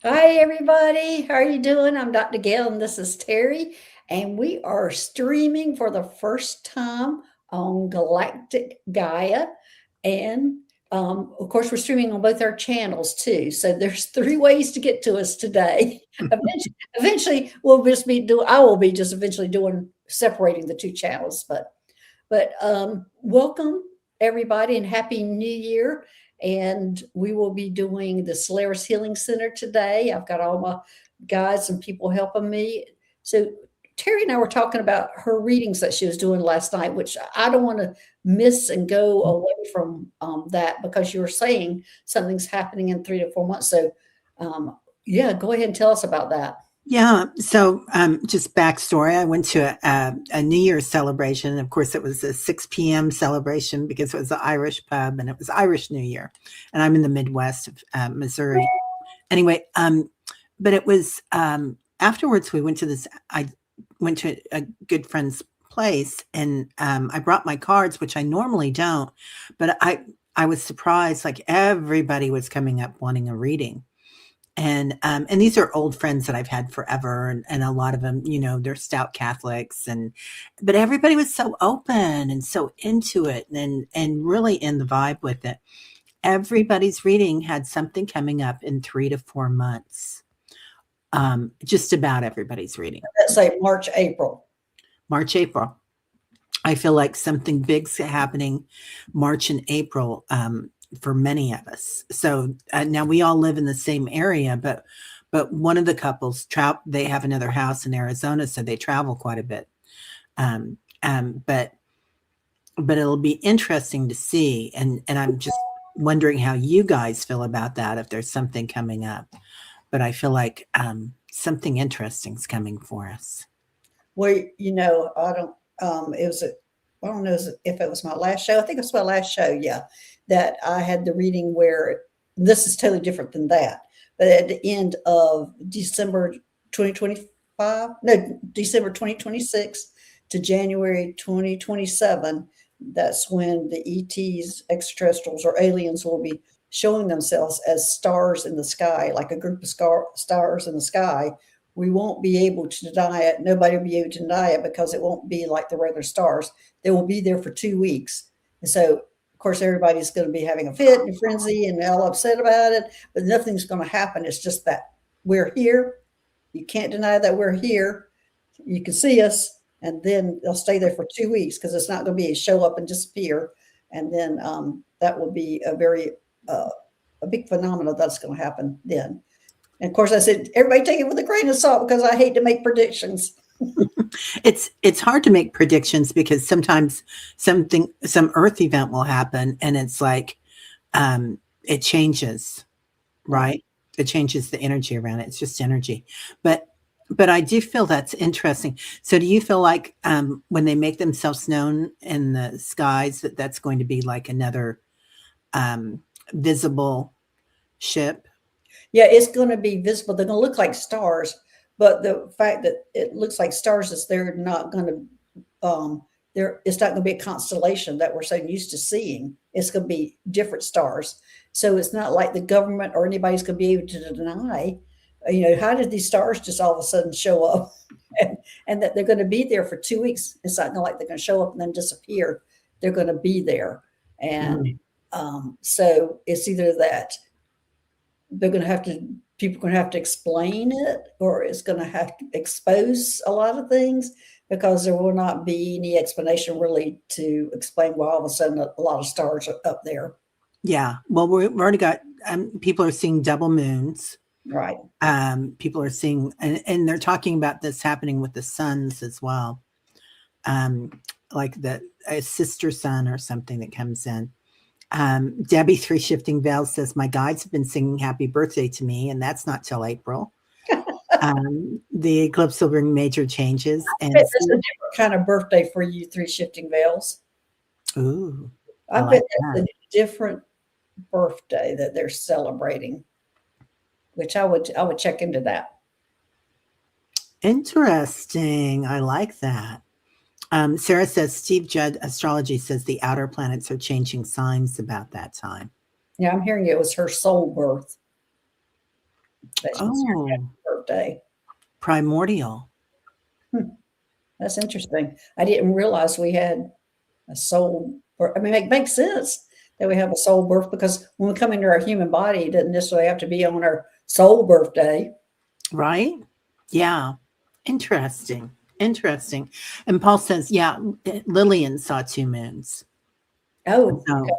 Hi, everybody. How are you doing? I'm Dr. Gail, and this is Terry, and we are streaming for the first time on Galactic Gaia, and of course, we're streaming on both our channels too. So there's three ways to get to us today. Eventually, we'll just be do. I will be just eventually doing separating the two channels, but welcome everybody and happy new year. And we will be doing the Solaris Healing Center today. I've got all my guides and people helping me. So Terry and I were talking about her readings that she was doing last night, which I don't want to miss and go away from that because you were saying something's happening in 3 to 4 months. So yeah, go ahead and tell us about that. Yeah. So, just backstory. I went to a New Year's celebration. Of course, it was a 6 p.m. celebration because it was an Irish pub and it was Irish New Year. And I'm in the Midwest of Missouri. Anyway, but it was afterwards. I went to a good friend's place, and I brought my cards, which I normally don't. But I was surprised. Like everybody was coming up wanting a reading. And these are old friends that I've had forever, and a lot of them, they're stout Catholics, but everybody was so open and so into it, and really in the vibe with it. Everybody's reading had something coming up in 3 to 4 months. Just about everybody's reading. Let's say March, April. March, April. I feel like something big's happening March and April. For many of us. So now we all live in the same area, but one of the couples they have another house in Arizona, so they travel quite a bit. But it'll be interesting to see, and I'm just wondering how you guys feel about that, if there's something coming up. But I feel like something interesting is coming for us. Well, I don't. I don't know if it was my last show. I think it was my last show. Yeah, that I had the reading where this is totally different than that. But at the end of December 2025, no, December 2026 to January 2027, that's when the ETs, extraterrestrials, or aliens will be showing themselves as stars in the sky, like a group of stars in the sky. We won't be able to deny it. Nobody will be able to deny it because it won't be like the regular stars. They will be there for 2 weeks. And so, of course, everybody's going to be having a fit and a frenzy and all upset about it, but nothing's going to happen. It's just that we're here. You can't deny that we're here. You can see us, and then they'll stay there for 2 weeks because it's not going to be a show up and disappear. And then that will be a big phenomenon that's going to happen then. And of course, I said, everybody take it with a grain of salt because I hate to make predictions. It's hard to make predictions because sometimes some earth event will happen and it's like it changes, right? It changes the energy around it. It's just energy. But I do feel that's interesting. So do you feel like when they make themselves known in the skies that's going to be like another visible ship? Yeah, it's going to be visible. They're going to look like stars, but the fact that it looks like stars is they're not going to it's not going to be a constellation that we're so used to seeing. It's going to be different stars. So it's not like the government or anybody's going to be able to deny, how did these stars just all of a sudden show up and that they're going to be there for 2 weeks. It's not like they're going to show up and then disappear. They're going to be there. And so it's either that people are going to have to explain it, or it's going to have to expose a lot of things, because there will not be any explanation really to explain why all of a sudden a lot of stars are up there. Yeah. Well, we've already got, people are seeing double moons. Right. People are seeing, and they're talking about this happening with the suns as well. Like a sister sun or something that comes in. Debbie 3 Shifting Veils says, my guides have been singing happy birthday to me, and that's not till April. The eclipse will bring major changes. And it's a different kind of birthday for you, 3 Shifting Veils. Ooh, I bet that's a different birthday that they're celebrating, which I would check into that. Interesting. I like that. Sarah says, Steve Judd Astrology says the outer planets are changing signs about that time. Yeah, I'm hearing it was her soul birth. That was her Oh, birthday. primordial. Hmm, that's interesting. I didn't realize we had a soul birth. I mean, it makes sense that we have a soul birth because when we come into our human body, it doesn't necessarily have to be on our soul birthday. Right? Yeah. Interesting. Interesting. And Paul says, yeah, Lillian saw 2 moons. Oh, okay.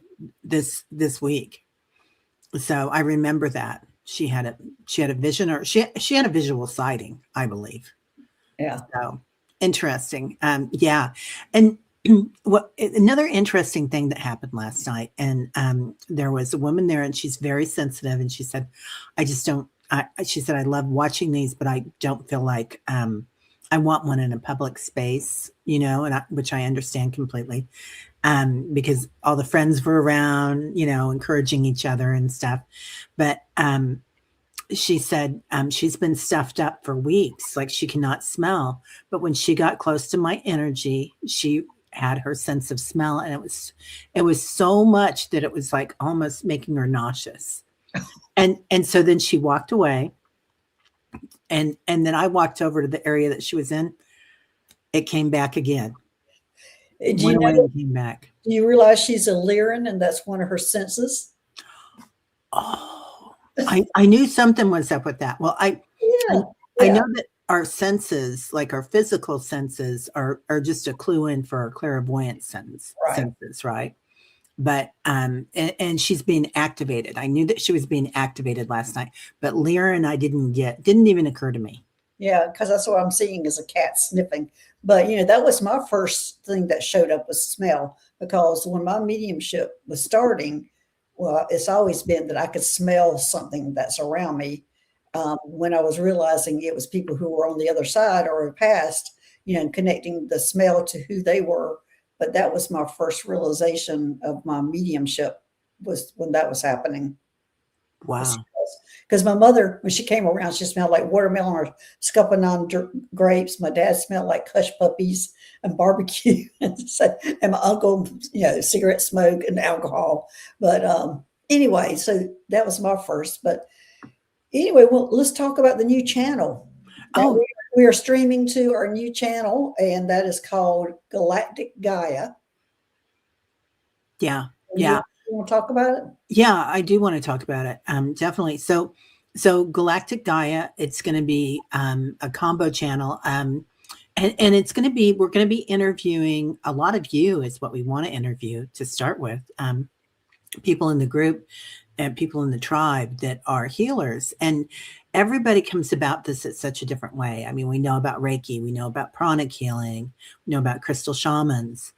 So this week. So I remember that. She had a vision, or she had a visual sighting, I believe. Yeah. So interesting. Yeah. And what another interesting thing that happened last night, and there was a woman there, and she's very sensitive, and she said, "I just don't." She said, "I love watching these, but I don't feel like I want one in a public space, which I understand completely, because all the friends were around, encouraging each other and stuff, but." She said she's been stuffed up for weeks, like she cannot smell. But when she got close to my energy, she had her sense of smell, and it was so much that it was like almost making her nauseous. And so then she walked away, and then I walked over to the area that she was in. It came back again. Do you Went away know? and came back. Do you realize she's a Lyran and that's one of her senses? Oh, I knew something was up with that. Well, I Yeah. I Yeah. know that our senses, like our physical senses, are just a clue in for our clairvoyant Right. senses, right? But and she's being activated. I knew that she was being activated last night, but Lyra and I didn't even occur to me. Yeah, because that's what I'm seeing is a cat sniffing. But that was my first thing that showed up was smell. Because when my mediumship was starting, well, it's always been that I could smell something that's around me. When I was realizing it was people who were on the other side or past, and connecting the smell to who they were. But that was my first realization of my mediumship was when that was happening. Wow. Because my mother, when she came around, she smelled like watermelon or scuppernong grapes. My dad smelled like hush puppies and barbecue, and my uncle, cigarette smoke and alcohol. But anyway, so that was my first. But anyway, well, let's talk about the new channel that Oh, we are streaming to our new channel, and that is called Galactic Gaia. yeah. You Yeah. want, you want to talk about it? Yeah, I do want to talk about it. Definitely. So Galactic Gaia, it's going to be a combo channel. And it's going to be, we're going to be interviewing a lot of you is what we want to interview to start with. People in the group and people in the tribe that are healers. And everybody comes about this at such a different way. I mean, we know about Reiki, we know about pranic healing, we know about crystal shamans.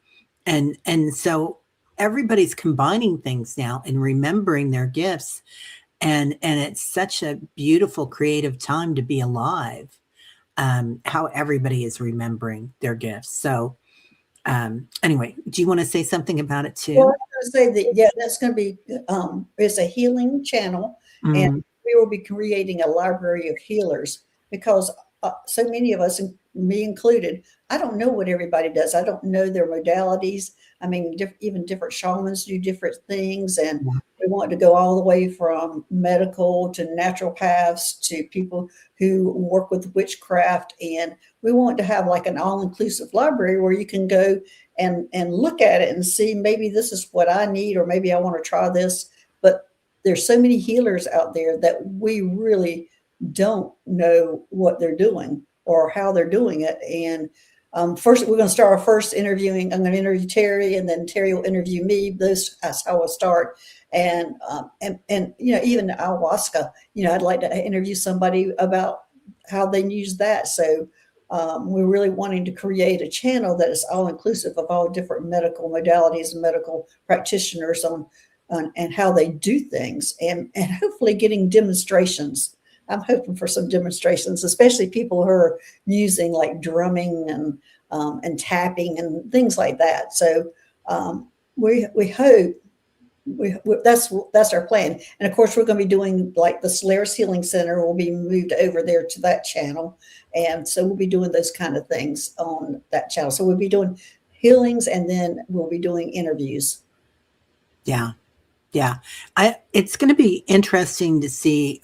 And so everybody's combining things now and remembering their gifts. And it's such a beautiful creative time to be alive. How everybody is remembering their gifts. So anyway, do you want to say something about it Well, I too? was going to say that, yeah, that's going to be, it's a healing channel, and Mm, we will be creating a library of healers because so many of us, and me included, I don't know what everybody does. I don't know their modalities. I mean, even different shamans do different things, and we want to go all the way from medical to naturopaths to people who work with witchcraft, and we want to have like an all-inclusive library where you can go and look at it and see maybe this is what I need, or maybe I want to try this. But there's so many healers out there that we really don't know what they're doing or how they're doing it. And first, we're going to start our first interviewing. I'm going to interview Teri, and then Teri will interview me. That's how we'll start. And even ayahuasca. I'd like to interview somebody about how they use that. So we're really wanting to create a channel that is all inclusive of all different medical modalities and medical practitioners on and how they do things, and hopefully getting demonstrations. I'm hoping for some demonstrations, especially people who are using like drumming and tapping and things like that. So we hope that's our plan. And of course, we're going to be doing like the Solaris Healing Center will be moved over there to that channel, and so we'll be doing those kind of things on that channel. So we'll be doing healings, and then we'll be doing interviews. yeah. Yeah. It's going to be interesting to see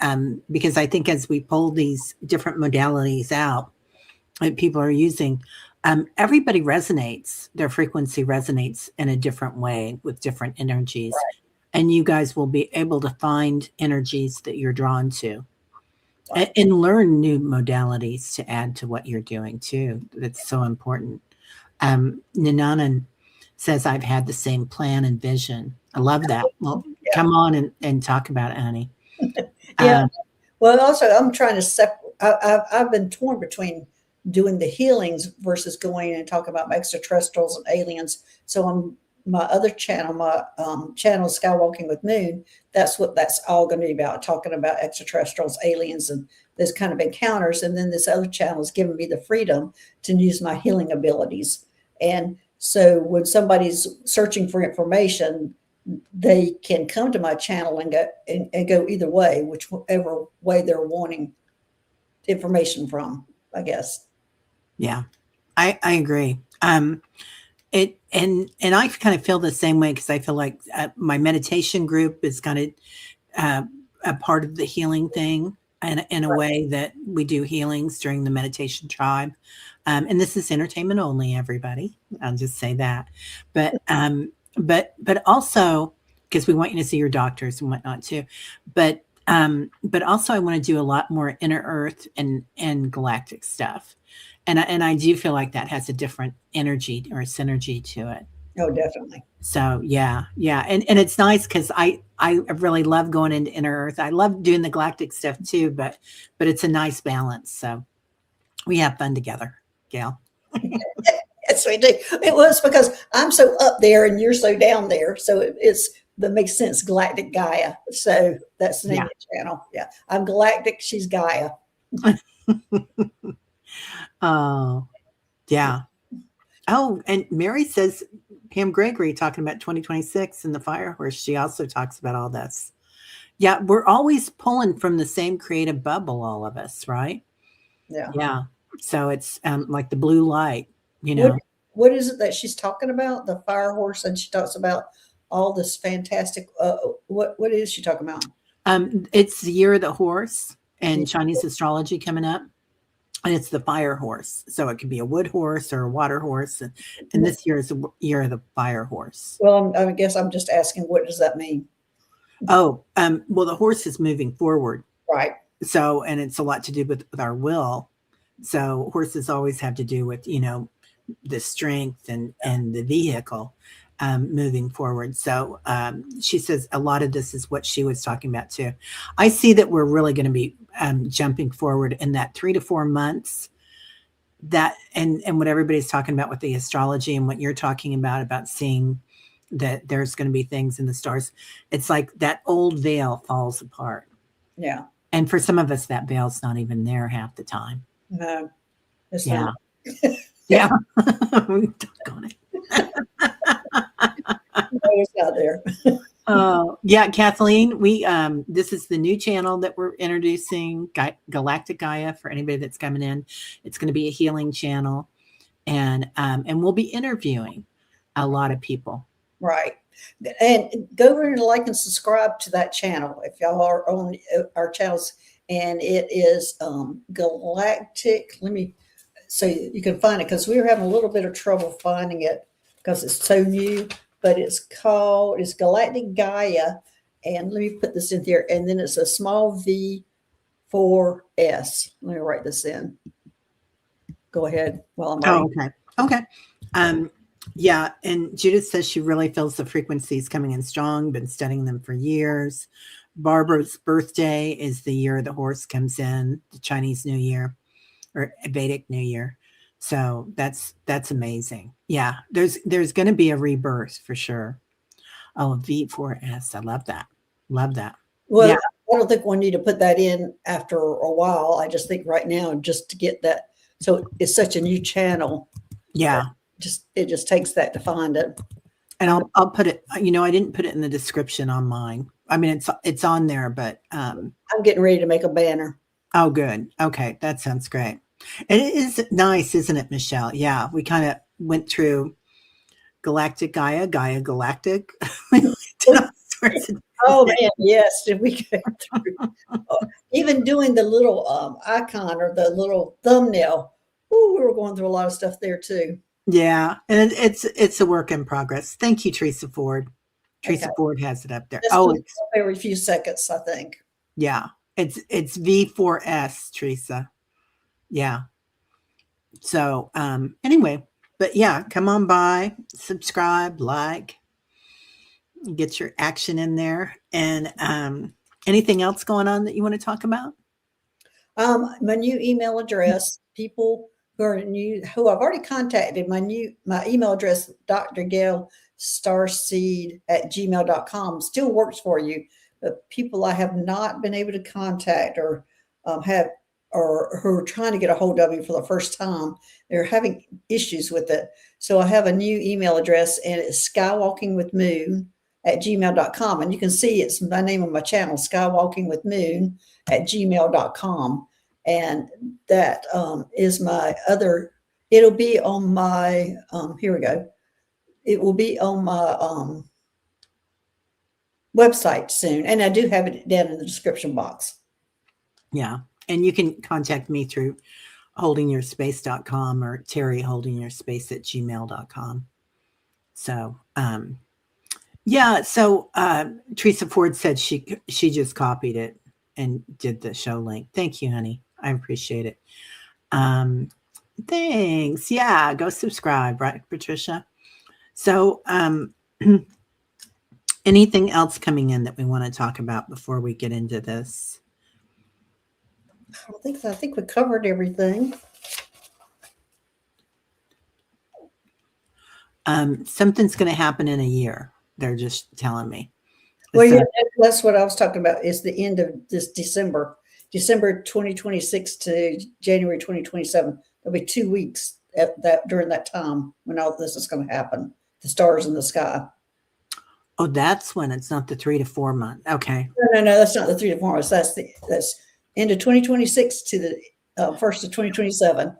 because I think as we pull these different modalities out that people are using, everybody resonates, their frequency resonates in a different way with different energies. And you guys will be able to find energies that you're drawn to and learn new modalities to add to what you're doing too. That's so important. Nananan says, I've had the same plan and vision. I love that. Well, come on and talk about it, honey. Yeah. Well, also, I'm trying to separate. I've been torn between doing the healings versus going and talking about extraterrestrials and aliens. So on my other channel, my channel Skywalking with Moon, that's what that's all going to be about, talking about extraterrestrials, aliens, and those kind of encounters. And then this other channel is giving me the freedom to use my healing abilities. And so when somebody's searching for information, they can come to my channel and go either way, whichever way they're wanting information from, I guess. Yeah, I agree. It and I kind of feel the same way because I feel like my meditation group is kind of a part of the healing thing, and in a way that we do healings during the meditation tribe. And this is entertainment only, everybody. I'll just say that. But also because we want you to see your doctors and whatnot too. But also I want to do a lot more inner earth and galactic stuff. And I do feel like that has a different energy or synergy to it. Oh, definitely. So yeah. And it's nice because I really love going into inner earth. I love doing the galactic stuff too, but it's a nice balance. So we have fun together, Gail. Yes, we do. It was because I'm so up there and you're so down there. So that makes sense. Galactic Gaia. So that's the name of the channel. Yeah. I'm Galactic. She's Gaia. Oh, yeah. Oh, and Mary says, Pam Gregory talking about 2026 and the fire horse. She also talks about all this. Yeah, we're always pulling from the same creative bubble, all of us, right? Yeah. Yeah. So it's like the blue light, you know. What is it that she's talking about? The fire horse, and she talks about all this fantastic. What is she talking about? It's the year of the horse and Chinese astrology coming up. And it's the fire horse. So it could be a wood horse or a water horse. And this year is the year of the fire horse. Well, I guess I'm just asking, what does that mean? Oh, well, the horse is moving forward. Right. So, and it's a lot to do with our will. So horses always have to do with, the strength and the vehicle moving forward. So she says a lot of this is what she was talking about too. I see that we're really going to be jumping forward in that 3 to 4 months, that and what everybody's talking about with the astrology and what you're talking about seeing that there's going to be things in the stars. It's like that old veil falls apart. Yeah. And for some of us, that veil's not even there half the time. No. It's Yeah. not. Yeah. We talk on it. No, it's not there. Yeah, Kathleen, we this is the new channel that we're introducing, Galactic Gaia, for anybody that's coming in. It's going to be a healing channel, and we'll be interviewing a lot of people. Right. And go over and like and subscribe to that channel if y'all are on our channels. And it is Galactic. So you can find it, because we were having a little bit of trouble finding it because it's so new. But it's Galactic Gaia. And let me put this in here. And then it's a small V4S. Let me write this in. Go ahead while I'm writing. Oh, okay. Yeah. And Judith says she really feels the frequencies coming in strong, been studying them for years. Barbara's birthday is the year the horse comes in, the Chinese New Year or Vedic New Year. So that's amazing. Yeah, there's going to be a rebirth for sure. Oh, V4S. I love that. Love that. Well, yeah. I don't think we need to put that in after a while. I just think right now, just to get that. So it's such a new channel. Yeah. It just takes that to find it. And I'll put it, I didn't put it in the description on mine. I mean, it's on there, but I'm getting ready to make a banner. Oh, good. Okay. That sounds great. And it is nice, isn't it, Michelle? Yeah. We kind of went through Galactic Gaia, Gaia Galactic. Oh man, yes. Did we go through even doing the little icon or the little thumbnail? Ooh, we were going through a lot of stuff there too. Yeah, and it's a work in progress. Thank you, Teresa Ford. Okay. Teresa Ford has it up there. This Oh, comes it's up every few seconds, I think. yeah. It's V4S, Teresa. Yeah. So anyway, but yeah, come on by, subscribe, like, get your action in there. And anything else going on that you want to talk about? My new email address, people who are new, who I've already contacted, my email address, Dr. Gail Starseed at gmail.com still works for you. But people I have not been able to contact or have or who are trying to get a hold of me for the first time, they're having issues with it. So I have a new email address and it's skywalkingwithmoon at gmail.com. And you can see it's my name on my channel, Skywalking with Moon at gmail.com. And that is my other, it'll be on my, here we go. It will be on my website soon. And I do have it down in the description box. Yeah. And you can contact me through holdingyourspace.com or terryholdingyourspace at gmail.com. So, yeah. So, Teresa Ford said she just copied it and did the show link. Thank you, honey. I appreciate it. Thanks. Yeah. Go subscribe, right, Patricia? So, anything else coming in that we want to talk about before we get into this? I don't think so. I think we covered everything. Something's going to happen in a year. They're just telling me. Well, yeah, that's what I was talking about. Is the end of this December 2026 to January 2027. There'll be 2 weeks at that during that time when all this is going to happen. The stars in the sky. Oh, that's when it's not the 3 to 4 month. Okay. No, that's not the 3 to 4 months. That's end of 2026 to the first of 2027.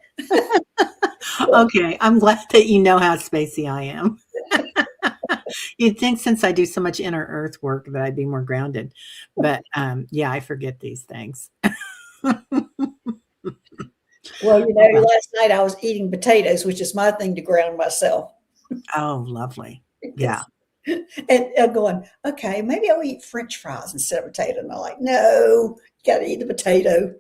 Okay, I'm glad that you know how spacey I am. You'd think since I do so much inner earth work that I'd be more grounded. But yeah, I forget these things. Well, last night I was eating potatoes, which is my thing to ground myself. Oh, lovely. Yeah. And I'm going, okay, maybe I'll eat French fries instead of potato. And I'm like, no, you got to eat the potato.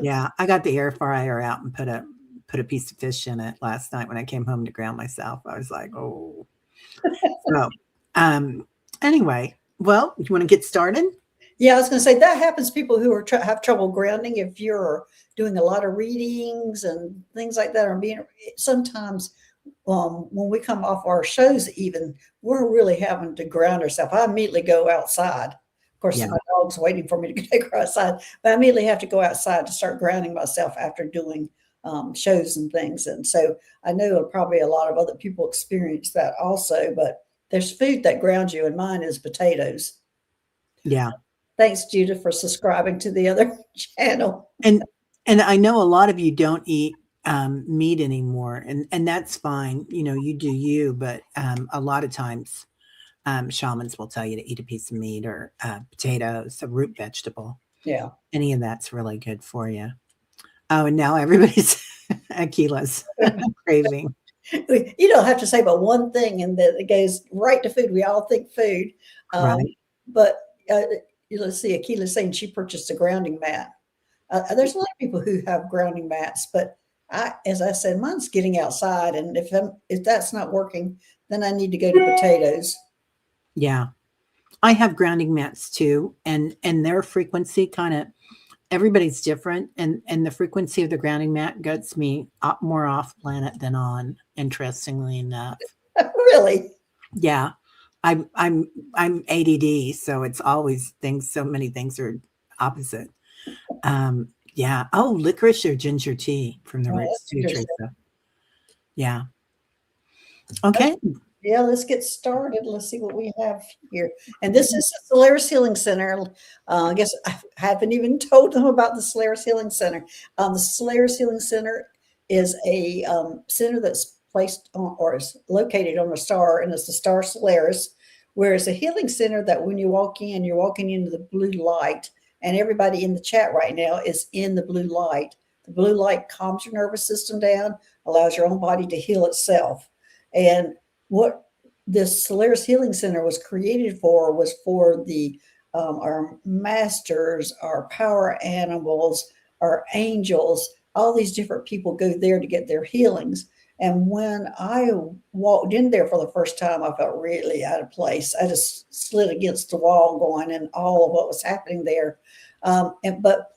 Yeah, I got the air fryer out and put a piece of fish in it last night when I came home to ground myself. I was like, oh. So, anyway, well, you want to get started? Yeah, I was going to say that happens to people who have trouble grounding. If you're doing a lot of readings and things like that, or sometimes when we come off our shows, even we're really having to ground ourselves. I immediately go outside. Of course, Yeah. my dog's waiting for me to go outside, but I immediately have to go outside to start grounding myself after doing shows and things. And so I know probably a lot of other people experience that also, but there's food that grounds you, and mine is potatoes. Yeah. Thanks, Judith, for subscribing to the other channel. And I know a lot of you don't eat meat anymore, and that's fine. You do you, but a lot of times shamans will tell you to eat a piece of meat or potatoes, a root vegetable. Yeah. Any of that's really good for you. Oh, and now everybody's Akila's craving. You don't have to say but one thing, and that it goes right to food. We all think food. Right. But let's see, Akila's saying she purchased a grounding mat. There's a lot of people who have grounding mats, but as I said, mine's getting outside. And if that's not working, then I need to go to potatoes. Yeah. I have grounding mats too. And their frequency everybody's different. And the frequency of the grounding mat gets me more off planet than on, interestingly enough. Really? Yeah. I'm ADD. So it's always so many things are opposite. Yeah. Oh, licorice or ginger tea from the roots too, Teresa. Yeah. Okay. Yeah, let's get started. Let's see what we have here. And this is the Solaris Healing Center. I guess I haven't even told them about the Solaris Healing Center. The Solaris Healing Center is a center that's placed on, or is located on a star, and it's the star Solaris, Whereas a healing center, that when you walk in, you're walking into the blue light, and everybody in the chat right now is in the blue light. The blue light calms your nervous system down, allows your own body to heal itself. And what this Solaris Healing Center was created for was for the our masters, our power animals, our angels, all these different people go there to get their healings. And when I walked in there for the first time, I felt really out of place. I just slid against the wall going in all of what was happening there. But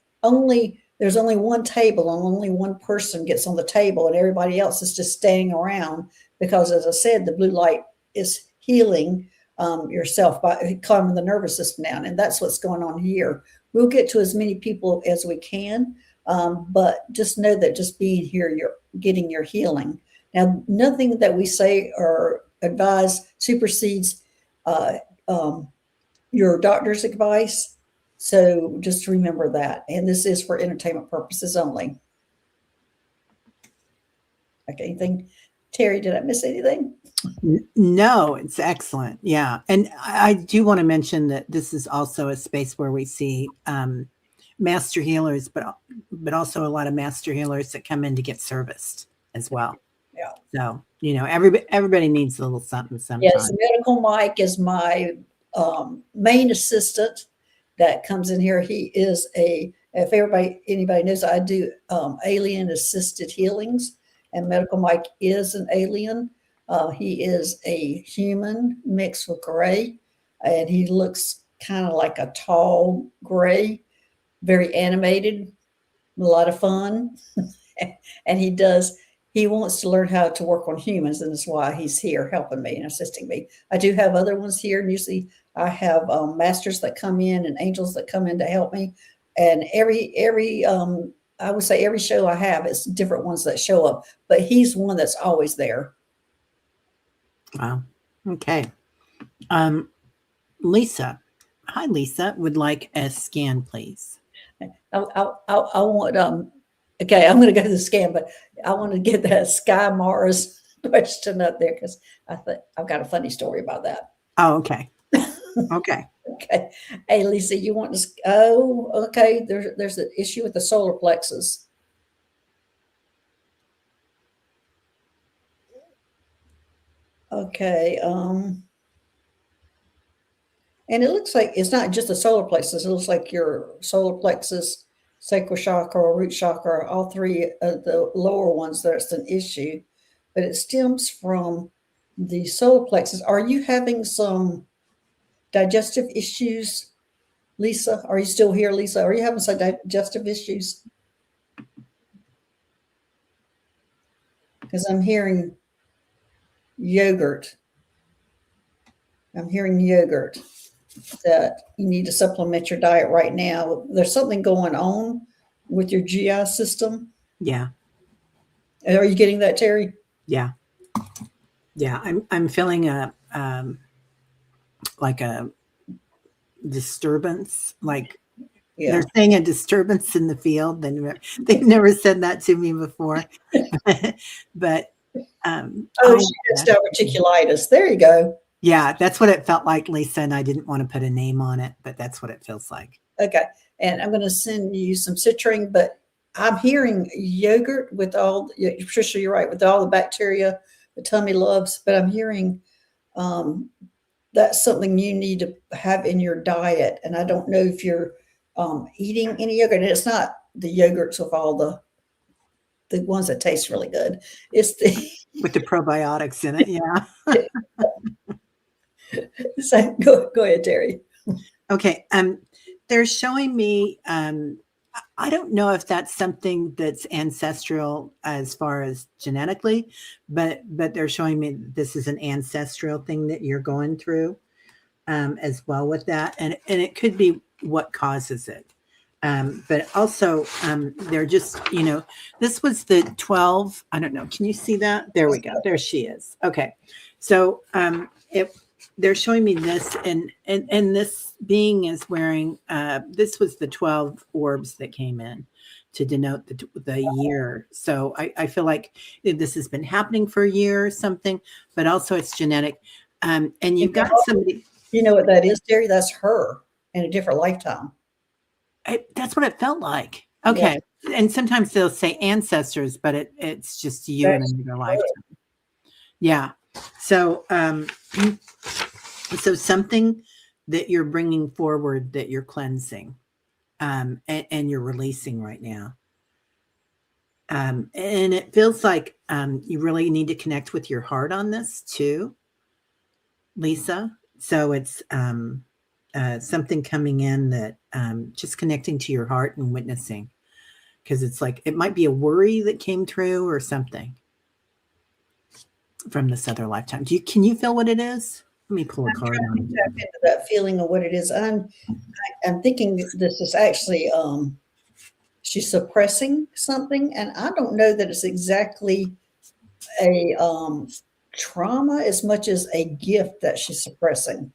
there's only one table and only one person gets on the table, and everybody else is just standing around because, as I said, the blue light is healing yourself by calming the nervous system down. And that's what's going on here. We'll get to as many people as we can, but just know that just being here, you're getting your healing. Now, nothing that we say or advise supersedes your doctor's advice. So just remember that. And this is for entertainment purposes only. Okay, anything? Teri, did I miss anything? No, it's excellent. Yeah. And I do want to mention that this is also a space where we see master healers, but also a lot of master healers that come in to get serviced as well. Yeah. So, everybody needs a little something sometimes. Yes, Medical Mike is my main assistant that comes in here. He is if anybody knows, I do alien assisted healings, and Medical Mike is an alien. He is a human mixed with gray, and he looks kind of like a tall gray, very animated, a lot of fun. And he wants to learn how to work on humans, and that's why he's here helping me and assisting me. I do have other ones here, and usually I have masters that come in and angels that come in to help me. And every I would say every show I have, it's different ones that show up, but he's one that's always there. Wow. Okay. Lisa. Hi, Lisa. Would like a scan, please. I want okay, I'm going to go to the scan, but I want to get that Sky Mars question up there because I've got a funny story about that. Oh, okay. Okay. Okay. Hey, Lisa, you want to? Oh, okay. There's an issue with the solar plexus. Okay. And it looks like it's not just the solar plexus. It looks like your solar plexus, sacral chakra, or root chakra, all three of the lower ones, that's an issue, but it stems from the solar plexus. Are you having some digestive issues, Lisa? Are you still here, Lisa? Are you having some digestive issues? Because I'm hearing yogurt. I'm hearing yogurt, that you need to supplement your diet right now. There's something going on with your GI system. Yeah. Are you getting that, Teri? Yeah. Yeah. I'm feeling like a disturbance, like they're saying a disturbance in the field. They've never said that to me before. But she has diverticulitis. There you go. Yeah, that's what it felt like, Lisa, and I didn't want to put a name on it, but that's what it feels like. Okay, and I'm going to send you some citrine, but I'm hearing yogurt with all, Patricia, you're right, with all the bacteria the tummy loves, but I'm hearing that's something you need to have in your diet, and I don't know if you're eating any yogurt, and it's not the yogurts with all the ones that taste really good. It's with the probiotics in it, yeah. So go ahead, Teri. Okay. They're showing me, I don't know if that's something that's ancestral as far as genetically, but they're showing me this is an ancestral thing that you're going through as well with that. And it could be what causes it. But also they're just, this was the 12, I don't know. Can you see that? There we go. There she is. Okay. So they're showing me this, and this being is wearing, this was the 12 orbs that came in to denote the year. So I feel like this has been happening for a year or something, but also it's genetic. And you've got somebody. You know what that is, Terry? That's her in a different lifetime. That's what it felt like. Okay. Yeah. And sometimes they'll say ancestors, but it's just you in another lifetime. Yeah. So, so something that you're bringing forward that you're cleansing, and you're releasing right now. And it feels like you really need to connect with your heart on this too, Lisa. So it's something coming in that just connecting to your heart and witnessing, because it's like it might be a worry that came through or something from this other lifetime. Can you feel what it is? Let me pull a card on. Tap into that feeling of what it is. I'm thinking this is actually she's suppressing something, and I don't know that it's exactly a trauma as much as a gift that she's suppressing.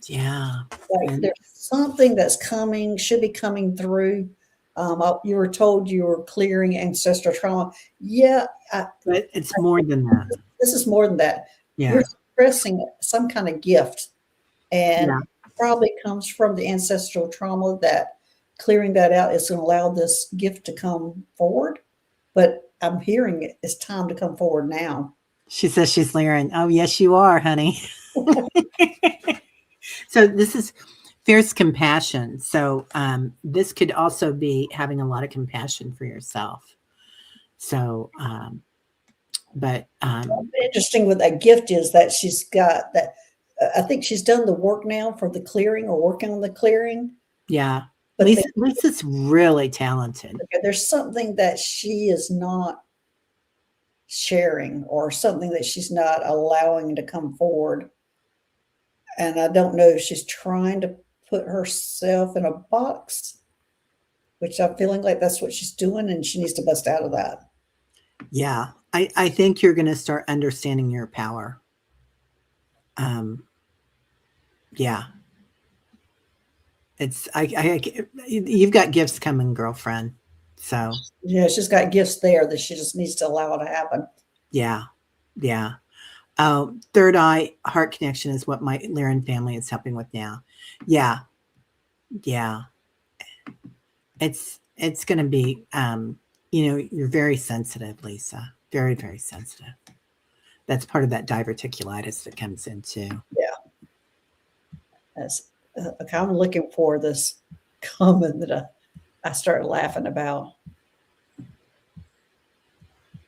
Yeah. Like there's something that's coming, should be coming through. You were told you were clearing ancestral trauma. Yeah. But it's more than that. This is more than that. Yeah. You're suppressing some kind of gift, and probably comes from the ancestral trauma, that clearing that out is going to allow this gift to come forward. But I'm hearing it's time to come forward now. She says she's leering. Oh, yes, you are, honey. So this is fierce compassion. So this could also be having a lot of compassion for yourself. So, but interesting with that gift is that she's got that. I think she's done the work now for the clearing, or working on the clearing. Yeah. But Lisa's really talented. Okay, there's something that she is not sharing, or something that she's not allowing to come forward. And I don't know if she's trying to put herself in a box, which I'm feeling like that's what she's doing, and she needs to bust out of that. Yeah. I think you're going to start understanding your power. Yeah. It's you've got gifts coming, girlfriend. So yeah, she's got gifts there that she just needs to allow it to happen. Yeah. Yeah. Third eye heart connection is what my Lyran family is helping with now. Yeah. Yeah. It's going to be, you're very sensitive, Lisa. Very, very sensitive. That's part of that diverticulitis that comes in too. Yeah. That's I'm looking for this comment that I started laughing about.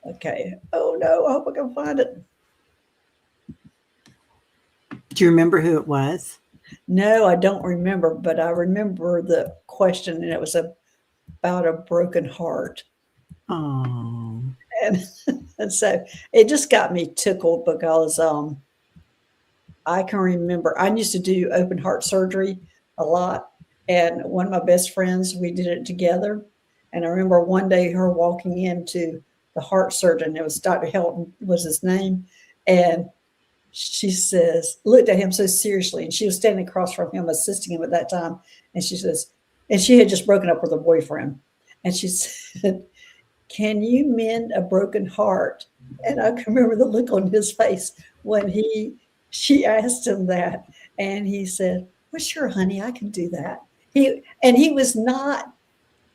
Okay. Oh no, I hope I can find it. Do you remember who it was? No, I don't remember, but I remember the question, and it was about a broken heart. Oh. And so it just got me tickled, because I can remember I used to do open heart surgery a lot, and one of my best friends, we did it together. And I remember one day her walking into the heart surgeon, it was Dr. Helton was his name, and she says, looked at him so seriously, and she was standing across from him, assisting him at that time. And she says, and she had just broken up with her boyfriend. And she said, can you mend a broken heart? And I can remember the look on his face when she asked him that. And he said, well, sure, honey, I can do that. He was not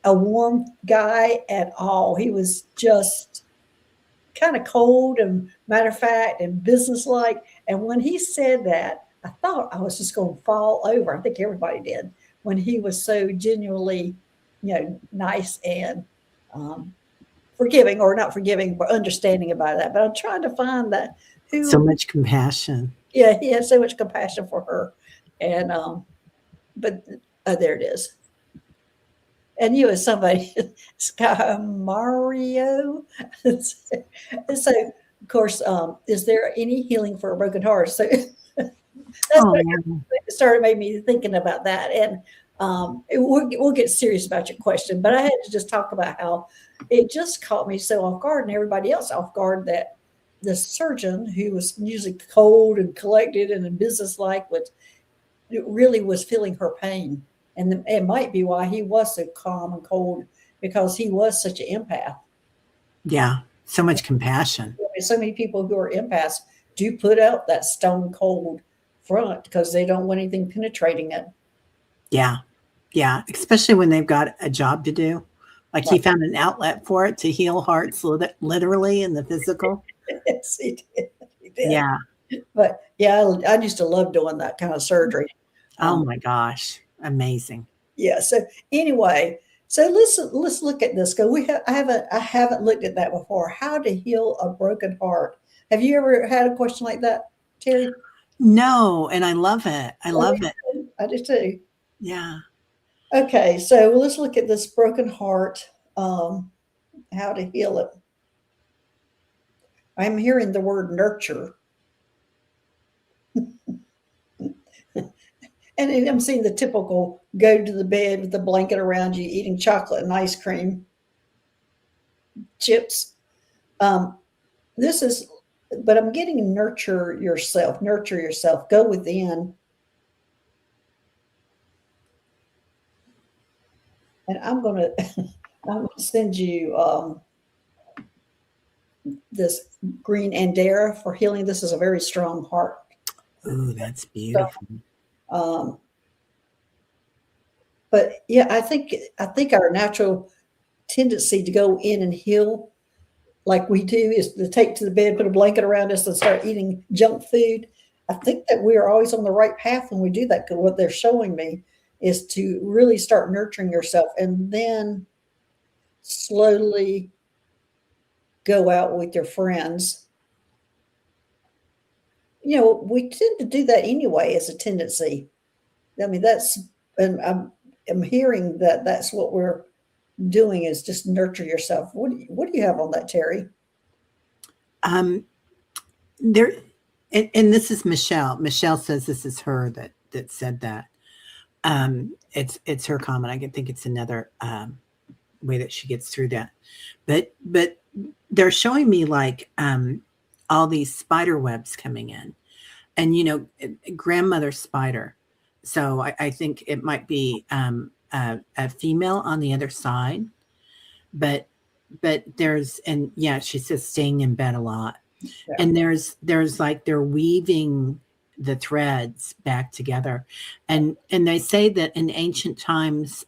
a warm guy at all. He was just kind of cold and matter of fact and businesslike. And when he said that, I thought I was just going to fall over. I think everybody did, when he was so genuinely, nice and forgiving, or not forgiving, but understanding about that. But I'm trying to find that. So much compassion. Yeah, he had so much compassion for her. And but there it is. And you as somebody, Mario. So, of course, is there any healing for a broken heart? So that's what made me thinking about that. And we'll get serious about your question, but I had to just talk about how it just caught me so off guard, and everybody else off guard, that the surgeon, who was usually cold and collected and businesslike, really was feeling her pain. And it might be why he was so calm and cold, because he was such an empath. Yeah, so much compassion. So many people who are empaths do put out that stone cold front because they don't want anything penetrating it. Yeah. Yeah. Especially when they've got a job to do. Like he Right. found an outlet for it to heal hearts literally in the physical. Yes, he did. He did. Yeah. But yeah, I used to love doing that kind of surgery. Oh my gosh. Amazing. Yeah. So anyway, so let's look at this. Go. I haven't looked at that before. How to heal a broken heart. Have you ever had a question like that, Terry? No, and I love it. I love it. I do too. Yeah. Okay, so let's look at this broken heart. How to heal it. I'm hearing the word nurture. And I'm seeing the typical go to the bed with the blanket around you, eating chocolate and ice cream, chips. This is, but I'm getting nurture yourself, go within. And I'm going to send you this green Andera for healing. This is a very strong heart. Ooh, that's beautiful. But yeah, I think our natural tendency to go in and heal like we do is to take to the bed, put a blanket around us and start eating junk food. I think that we are always on the right path when we do that, because what they're showing me is to really start nurturing yourself and then slowly go out with your friends. You know, we tend to do that anyway as a tendency. I mean, and I'm hearing that that's what we're doing, is just nurture yourself. What do you have on that, Terry? There, and this is Michelle. Michelle says this is her that said that. It's her comment. I think it's another way that she gets through that. But they're showing me like all these spider webs coming in, and grandmother spider. So I think it might be a female on the other side, but there's, and yeah, she says staying in bed a lot. Yeah. And there's like they're weaving the threads back together, and they say that in ancient times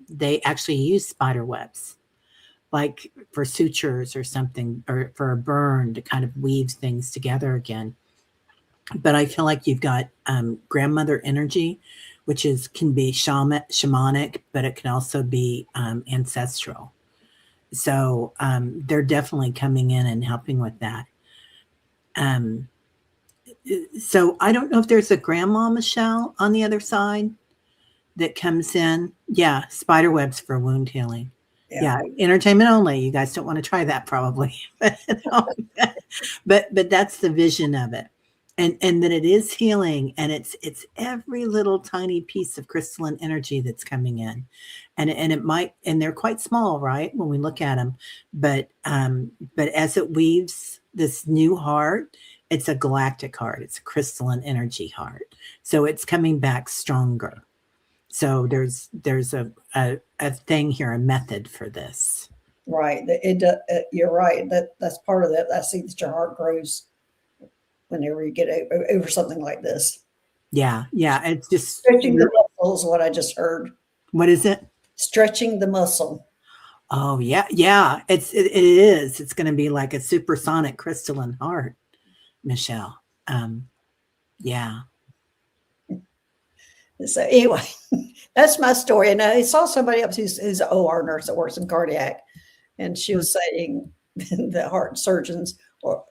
they actually used spider webs like for sutures or something, or for a burn, to kind of weave things together again. But I feel like you've got grandmother energy, which can be shamanic, but it can also be ancestral. So they're definitely coming in and helping with that. So I don't know if there's a grandma Michelle on the other side that comes in. Yeah, spider webs for wound healing. Yeah, entertainment only. You guys don't want to try that probably. but that's the vision of it. And that it is healing, and it's every little tiny piece of crystalline energy that's coming in, and it might, and they're quite small, right, when we look at them, but as it weaves this new heart, it's a galactic heart, it's a crystalline energy heart, so it's coming back stronger. So there's a thing here, a method for this. Right. You're right. That's part of that. I see that your heart grows whenever you get over something like this. Yeah. It's just stretching the muscle is what I just heard. What is it? Stretching the muscle. Oh yeah. It is. It's going to be like a supersonic crystalline heart, Michelle. Yeah. So anyway, that's my story. And I saw somebody else who's an OR nurse that works in cardiac, and she was saying the heart surgeons or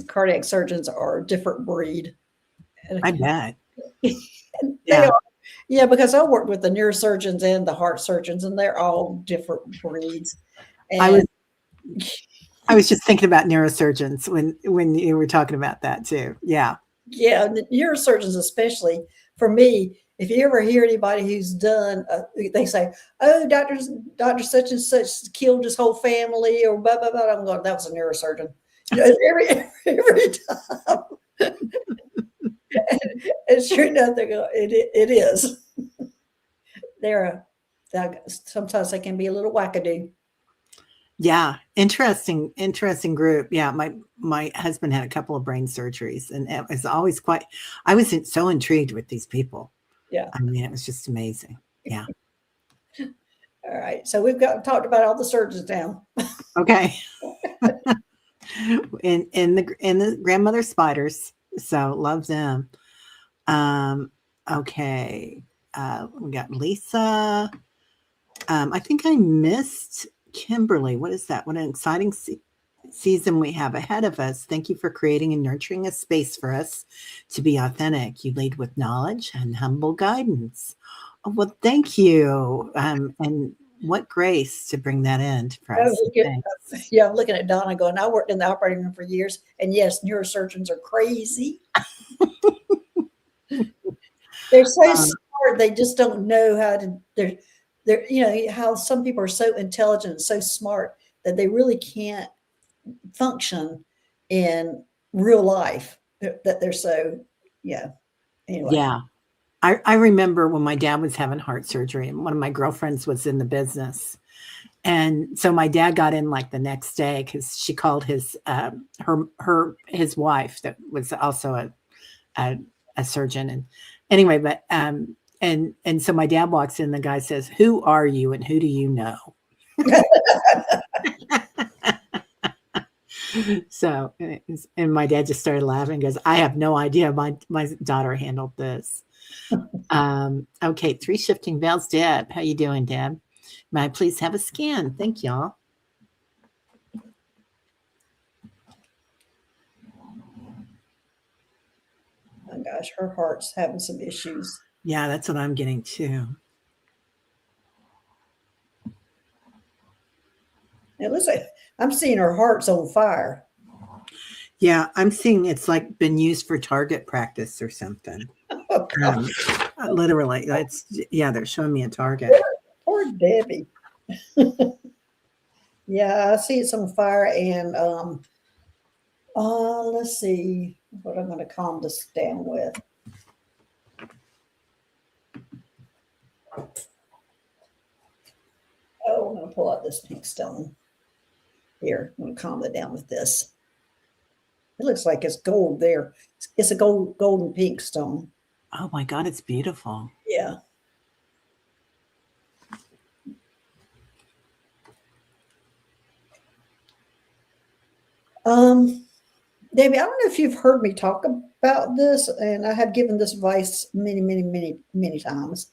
cardiac surgeons are a different breed. I bet. They are. Yeah, because I worked with the neurosurgeons and the heart surgeons, and they're all different breeds. And I was just thinking about neurosurgeons when you were talking about that too. Yeah. Yeah, the neurosurgeons especially. For me, if you ever hear anybody who's done, they say, "Oh, Doctor such and such killed his whole family," or blah blah blah. I'm going, that was a neurosurgeon. Every time. and sure enough, they go, it is. Sometimes they can be a little wackadoo. Yeah, interesting group. Yeah, my husband had a couple of brain surgeries, and it was always quite. I was so intrigued with these people. Yeah. I mean, it was just amazing. Yeah. All right. So we've got talked about all the surgeons now. Okay. in the grandmother spiders. So love them. Okay. We got Lisa. I think I missed Kimberly. What is that? What an exciting season we have ahead of us. Thank you for creating and nurturing a space for us to be authentic. You lead with knowledge and humble guidance. Oh, well, thank you. And what grace to bring that in for Oh, us. Thanks. yeah, I'm looking at Donna going, I worked in the operating room for years. And yes, neurosurgeons are crazy. They're so smart. They just don't know how to, they're, how some people are so intelligent and so smart that they really can't function in real life, that they're so, yeah. Anyway. Yeah. I remember when my dad was having heart surgery and one of my girlfriends was in the business. And so my dad got in like the next day because she called his wife that was also a surgeon. And anyway, but and so my dad walks in, the guy says, "Who are you and who do you know?" So, and my dad just started laughing and goes, "I have no idea. My daughter handled this." Okay, 3 shifting veils. Deb, how you doing, Deb? May I please have a scan? Thank y'all. Oh gosh, her heart's having some issues. Yeah, that's what I'm getting too. It looks like I'm seeing her heart's on fire. Yeah, I'm seeing it's like been used for target practice or something. Oh, literally, they're showing me a target. Poor Debbie. Yeah, I see it's on fire, and let's see what I'm going to calm this down with. Oh, I'm going to pull out this pink stone. Here, I'm going to calm it down with this. It looks like it's gold there. It's a golden pink stone. Oh my God, it's beautiful. Yeah. Debbie, I don't know if you've heard me talk about this, and I have given this advice many times.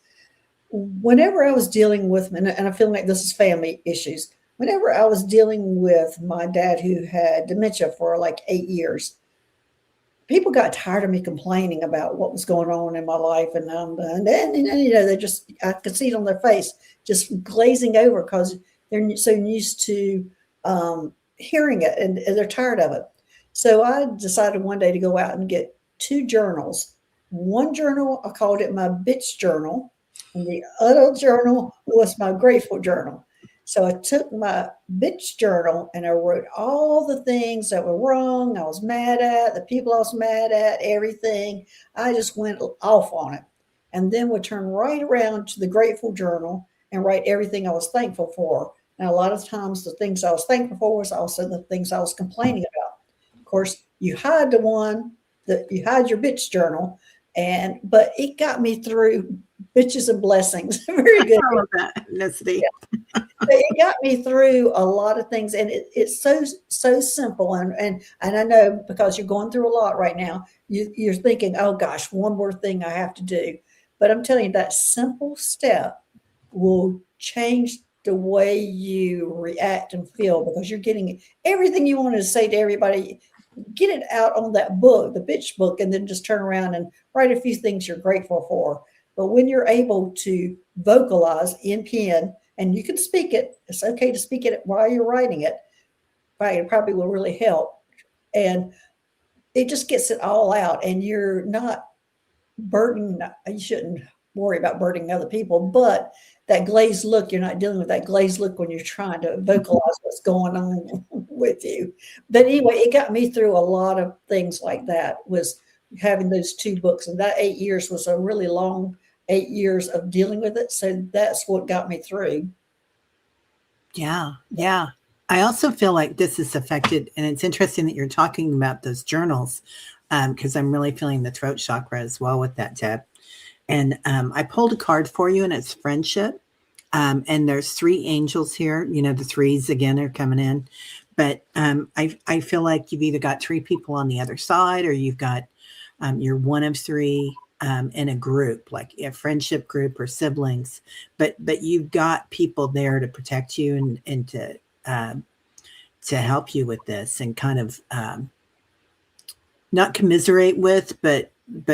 Whenever I was dealing with, and I feel like this is family issues, whenever I was dealing with my dad who had dementia for like 8 years, people got tired of me complaining about what was going on in my life, and they just, I could see it on their face, just glazing over because they're so used to hearing it, and they're tired of it. So I decided one day to go out and get 2 journals. One journal, I called it my bitch journal, and the other journal was my grateful journal. So I took my bitch journal and I wrote all the things that were wrong, I was mad at, the people I was mad at, everything. I just went off on it. And then would turn right around to the grateful journal and write everything I was thankful for. And a lot of times the things I was thankful for was also the things I was complaining about. Of course, you hide the one that you hide your bitch journal, but it got me through bitches and blessings. Very good. I love that, Felicity. Yeah. It got me through a lot of things, and it's so simple. And I know because you're going through a lot right now, you're thinking, oh gosh, one more thing I have to do. But I'm telling you, that simple step will change the way you react and feel, because you're getting everything you wanted to say to everybody. Get it out on that book, the bitch book, and then just turn around and write a few things you're grateful for. But when you're able to vocalize in pen, and you can speak it, it's okay to speak it while you're writing it. Right, it probably will really help. And it just gets it all out, and you're not burdening, you shouldn't worry about burdening other people, but that glazed look, you're not dealing with that glazed look when you're trying to vocalize what's going on with you. But anyway, it got me through a lot of things like that, was having those 2 books. And that 8 years was a really long 8 years of dealing with it. So that's what got me through. Yeah. I also feel like this is affected, and it's interesting that you're talking about those journals, because I'm really feeling the throat chakra as well with that, Deb. And I pulled a card for you, and it's friendship. And there's three angels here. You know, the threes again are coming in. But I feel like you've either got three people on the other side, or you've got you're one of three in a group, like a friendship group or siblings. But you've got people there to protect you and to help you with this, and kind of not commiserate with, but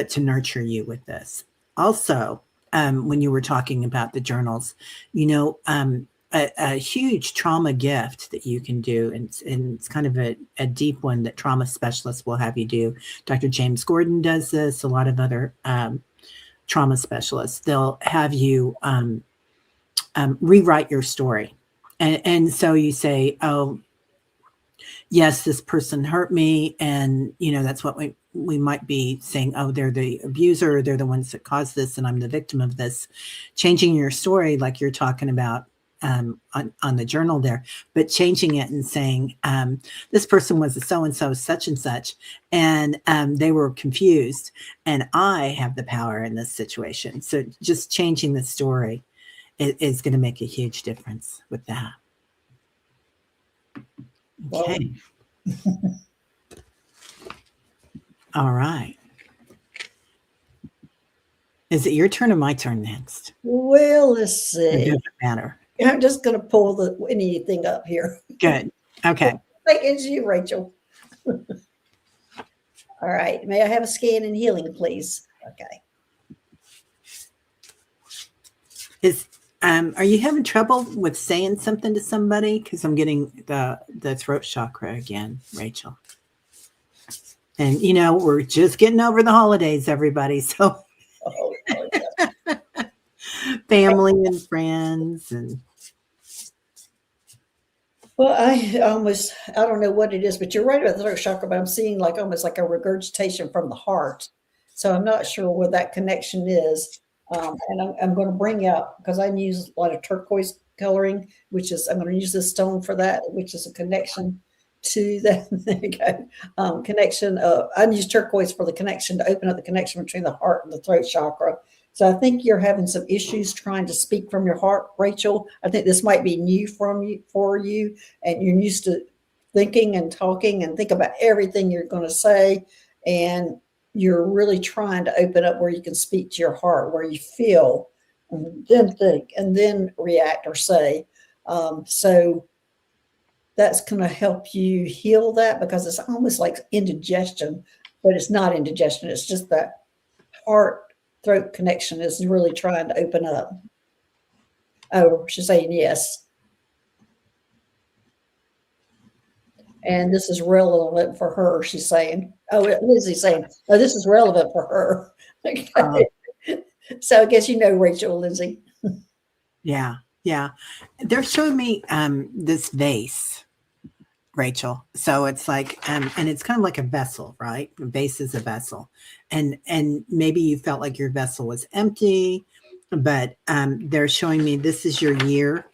to nurture you with this. Also, when you were talking about the journals, you know, a huge trauma gift that you can do, and it's kind of a deep one that trauma specialists will have you do. Dr. James Gordon does this, a lot of other trauma specialists. They'll have you rewrite your story. And so you say, oh, yes, this person hurt me. And, you know, that's what we might be saying, oh, they're the abuser, they're the ones that caused this, and I'm the victim of this. Changing your story, like you're talking about on the journal there, but changing it and saying, this person was a so-and-so, such and such, and they were confused, and I have the power in this situation. So just changing the story is going to make a huge difference with that. Okay. All right. Is it your turn or my turn next? Well, let's see. It doesn't matter. I'm just going to pull anything up here. Good. Okay. I think it's you, Rachel. All right. May I have a scan and healing, please? Okay. Are you having trouble with saying something to somebody? Because I'm getting the throat chakra again, Rachel. And, you know, we're just getting over the holidays, everybody. So family and friends. And well, I don't know what it is, but you're right about the throat chakra, but I'm seeing like almost like a regurgitation from the heart. So I'm not sure where that connection is. And I'm going to bring out, because I use a lot of turquoise coloring, which is, I'm going to use this stone for that, which is a connection to that. There you go. Connection. I use turquoise for the connection, to open up the connection between the heart and the throat chakra. So I think you're having some issues trying to speak from your heart, Rachel. I think this might be new for you, and you're used to thinking and talking and think about everything you're going to say, and you're really trying to open up where you can speak to your heart, where you feel, and then think, and then react or say. So that's going to help you heal that, because it's almost like indigestion, but it's not indigestion. It's just that heart throat connection is really trying to open up. Oh, she's saying yes. And this is relevant for her, she's saying. Oh, Lizzie's saying, oh, this is relevant for her. Okay. So I guess you know Rachel, Lizzie. Yeah. They're showing me this vase, Rachel. So it's like, and it's kind of like a vessel, right? A vase is a vessel. And maybe you felt like your vessel was empty, but they're showing me this is your year.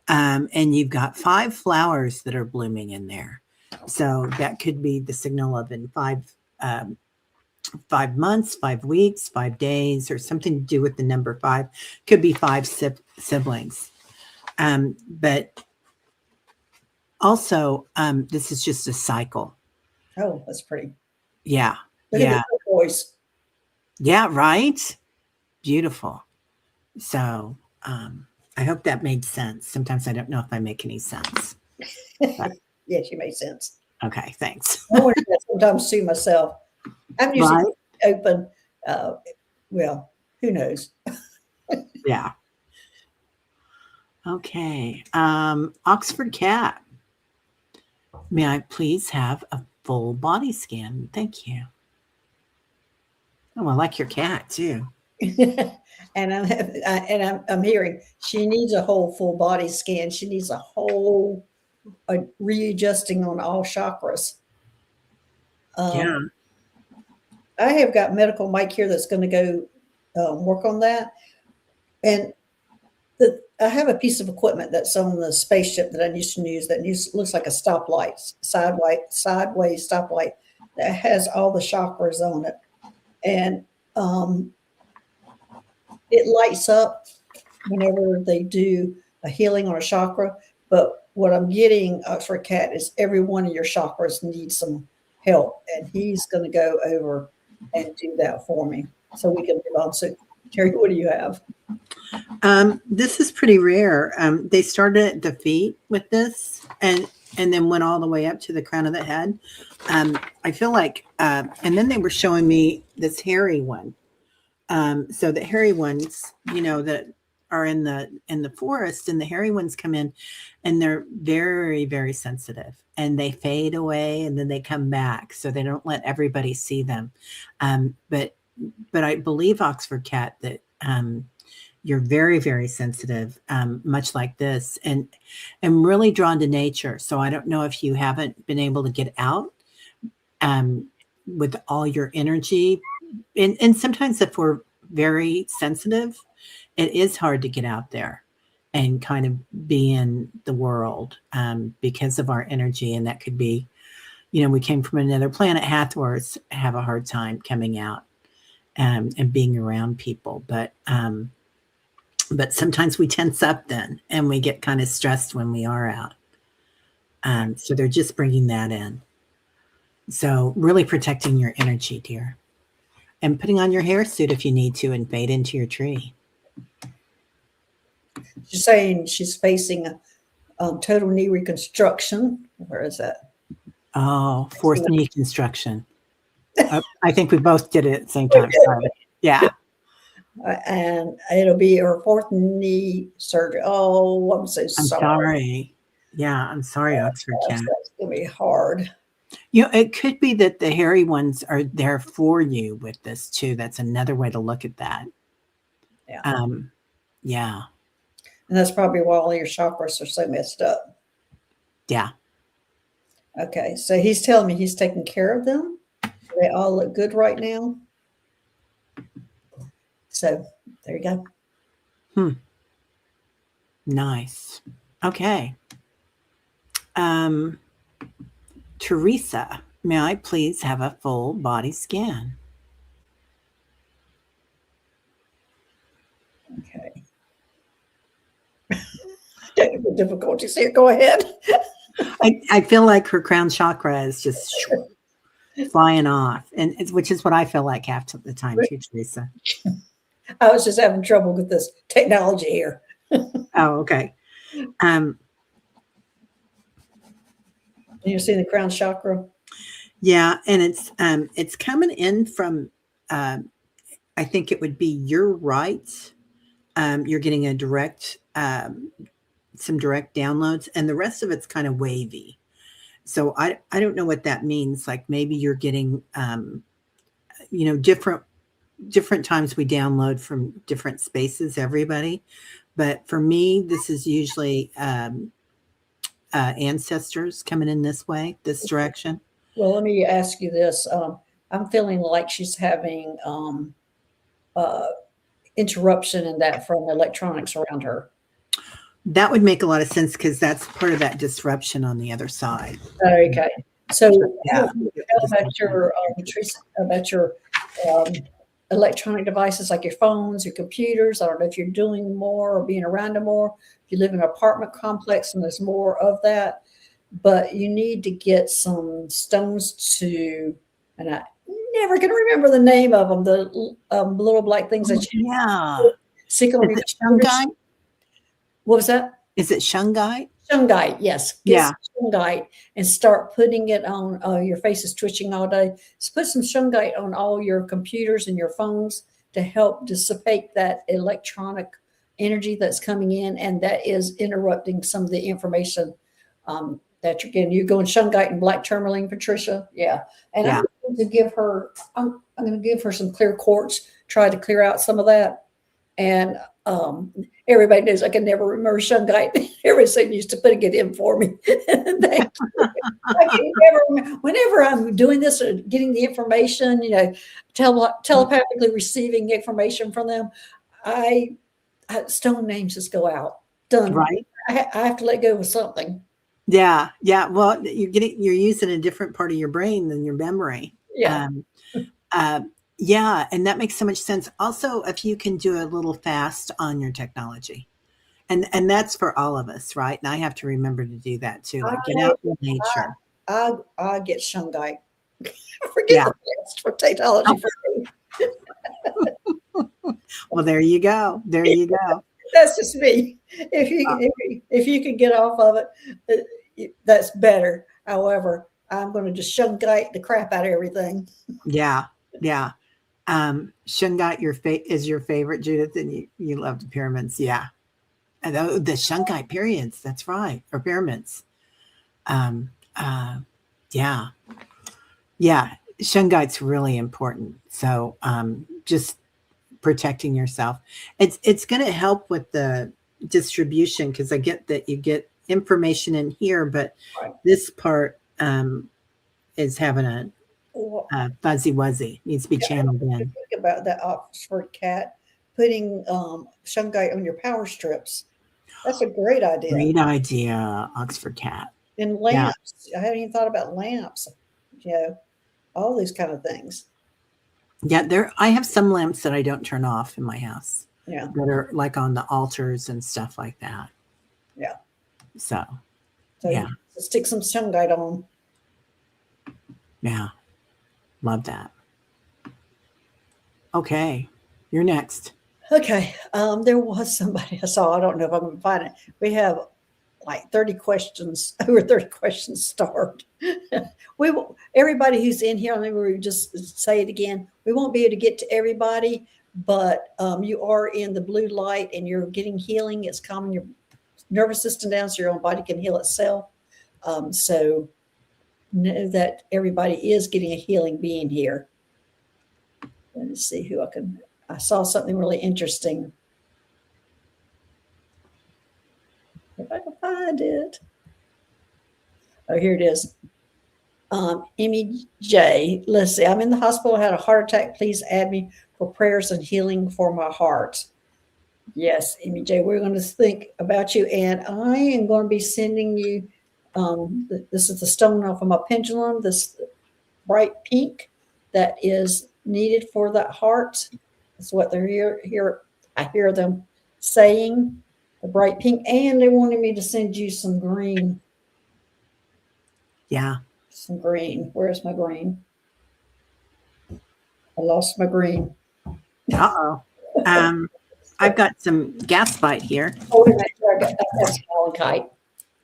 And you've got 5 flowers that are blooming in there. So that could be the signal of in 5 months, 5 weeks, 5 days, or something to do with the number 5. Could be 5 siblings. But also, this is just a cycle. Oh, that's pretty. Yeah. Look at the voice. Yeah, right? Beautiful. So I hope that made sense. Sometimes I don't know if I make any sense. Yes, you made sense. Okay, thanks. I wonder that sometimes too myself. I'm usually open. Well, who knows? Yeah. Okay. Oxford Cat. May I please have a full body scan? Thank you. Oh, I like your cat too. And I'm hearing she needs a whole full body scan. She needs a whole readjusting on all chakras. Yeah. I have got medical Mike here that's going to go work on that. And I have a piece of equipment that's on the spaceship that I used to use that looks like a stoplight, sideways stoplight that has all the chakras on it. And it lights up whenever they do a healing on a chakra. But what I'm getting for Cat is every one of your chakras needs some help. And he's going to go over and do that for me so we can move on. So, Teri, what do you have? This is pretty rare. They started at the feet with this and then went all the way up to the crown of the head. I feel like, and then they were showing me this hairy one. So the hairy ones, that are in the forest, and the hairy ones come in and they're very, very sensitive, and they fade away and then they come back. So they don't let everybody see them. But I believe, Oxford Cat, that, you're very, very sensitive, much like this, and really drawn to nature. So I don't know if you haven't been able to get out with all your energy. And sometimes if we're very sensitive, it is hard to get out there and kind of be in the world because of our energy. And that could be, we came from another planet, Hathors have a hard time coming out and being around people. But sometimes we tense up then, and we get kind of stressed when we are out. So they're just bringing that in. So really protecting your energy, dear. And putting on your hair suit if you need to and fade into your tree. She's saying she's facing a total knee reconstruction. Where is that? Oh, fourth knee construction. I think we both did it at the same time. Sorry. Yeah. And it'll be her fourth knee surgery. Oh, I'm so sorry. I'm sorry. Yeah, I'm sorry, Oxford Cat. That's going to be hard. It could be that the hairy ones are there for you with this too. That's another way to look at that. Yeah. Yeah. And that's probably why all your chakras are so messed up. Yeah. Okay. So he's telling me he's taking care of them. They all look good right now. So there you go. Nice. Okay. Teresa, may I please have a full body scan? Okay. Technical difficulties here. Go ahead. I feel like her crown chakra is just flying off, and which is what I feel like half the time too, Teresa. I was just having trouble with this technology here. Oh, okay. You see the crown chakra? Yeah, and it's coming in from I think it would be your right. You're getting a direct some direct downloads, and the rest of it's kind of wavy. So I don't know what that means. Like maybe you're getting different times we download from different spaces, everybody. But for me, this is usually ancestors coming in this way, this direction. Well, let me ask you this. I'm feeling like she's having interruption in that from electronics around her. That would make a lot of sense because that's part of that disruption on the other side. Okay. So Yeah. about your electronic devices like your phones, your computers. I don't know if you're doing more or being around them more. If you live in an apartment complex and there's more of that, but you need to get some stones and I never can remember the name of them, the little black things that you stick on your shungite? What was that? Is it shungite? Shungite, yes. Get some shungite and start putting it on. Your face is twitching all day. So put some shungite on all your computers and your phones to help dissipate that electronic energy that's coming in, and that is interrupting some of the information that you're getting. You're going shungite and black tourmaline, Patricia. Yeah. And I'm going to give her some clear quartz, try to clear out some of that. And everybody knows I can never remember shungite. Everybody used to putting it in for me. I can never, whenever I'm doing this or getting the information, telepathically receiving information from them, I stone names just go out. Done. right? I have to let go of something. Yeah, yeah. Well, you're using a different part of your brain than your memory. Yeah. Um, uh, yeah, and that makes so much sense. Also, if you can do a little fast on your technology, and that's for all of us, right? And I have to remember to do that too. Like get I out in nature. I get shungite. Forget Yeah. the past for technology for me. Well, there you go. There you go. That's just me. Uh, If you can get off of it, that's better. However, I'm going to just shungite the crap out of everything. yeah, yeah. Shungite is your favorite, Judith, and you love the pyramids. Yeah. And the Shungite periods, that's right, or pyramids. Um, uh, yeah, yeah. Shungite's really important. So just protecting yourself. It's going to help with the distribution because I get that you get information in here, but Right. this part is having Well, a fuzzy wuzzy, needs to be channeled in. think about that Oxford cat putting shungite on your power strips. That's a great idea. Great idea, Oxford cat. And Yeah. lamps. I haven't even thought about lamps. You know, all these kind of things. Yeah, I have some lamps that I don't turn off in my house. Yeah. That are like on the altars and stuff like that. Yeah. So yeah. Stick some shungite on. Yeah. Love that. Okay. You're next. Okay. There was somebody I saw. I don't know if I'm going to find it. We have like 30 questions, over 30 questions starred. Everybody who's in here, let me just say it again. We won't be able to get to everybody, but you are in the blue light and you're getting healing. It's calming your nervous system down so your own body can heal itself. So know that everybody is getting a healing being here. Let me see who I saw something really interesting. If I can find it. Oh, here it is. Emmy J. Let's see. I'm in the hospital. I had a heart attack. Please add me for prayers and healing for my heart. Yes, Emmy J. We're going to think about you, and I am going to be sending you. This is the stone off of my pendulum. This bright pink that is needed for that heart. That's what they're here. I hear them saying the bright pink, and they wanted me to send you some green. Yeah. Some green. Where's my green? I lost my green. Uh-oh. I've got some gasbite here. Oh, wait a minute. That's malachite.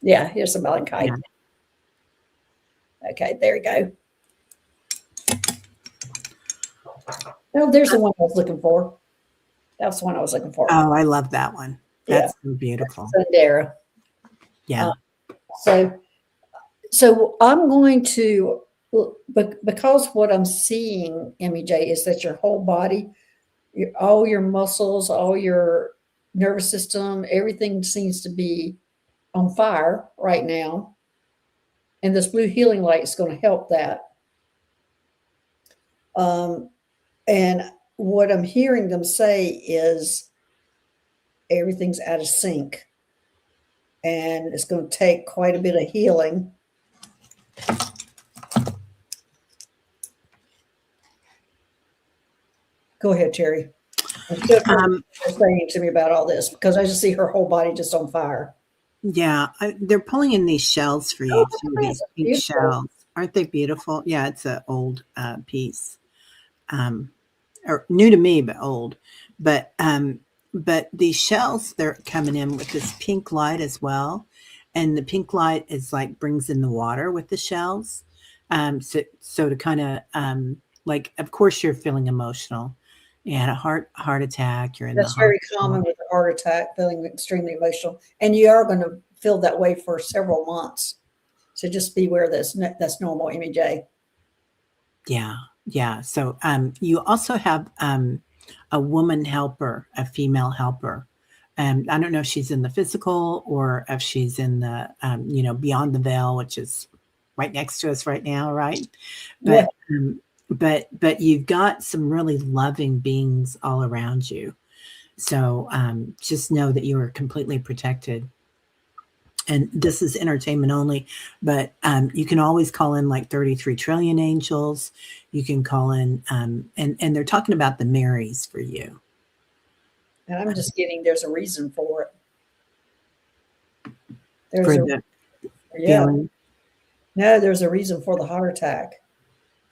Yeah, here's some malachite. Yeah. Okay, there you go. Oh, there's the one I was looking for. That's the one I was looking for. Oh, I love that one. That's so beautiful. Sundara. Yeah. So I'm going to, because what I'm seeing, Emmy J, is that your whole body, all your muscles, all your nervous system, everything seems to be on fire right now. And this blue healing light is going to help that. And what I'm hearing them say is everything's out of sync. And it's going to take quite a bit of healing. Go ahead, Teri. Saying to me about all this because I just see her whole body just on fire. Yeah, they're pulling in these shells for you too. These pink shells, aren't they beautiful? Yeah, it's an old piece, or new to me, but old. But these shells, they're coming in with this pink light as well, and the pink light is like brings in the water with the shells. So to kind of like, of course, you're feeling emotional. You had a heart attack. You're in. That's very common with a heart attack, feeling extremely emotional, and you are going to feel that way for several months. So just beware. That's normal, Emmy J. Yeah, yeah. So you also have a woman helper, a female helper. I don't know if she's in the physical or if she's in the beyond the veil, which is right next to us right now, right? But but you've got some really loving beings all around you. So just know that you are completely protected. And this is entertainment only, but you can always call in like 33 trillion angels. You can call in, and they're talking about the Marys for you. And I'm just getting there's a reason for it. There's For a the yeah. feeling. No, there's a reason for the heart attack.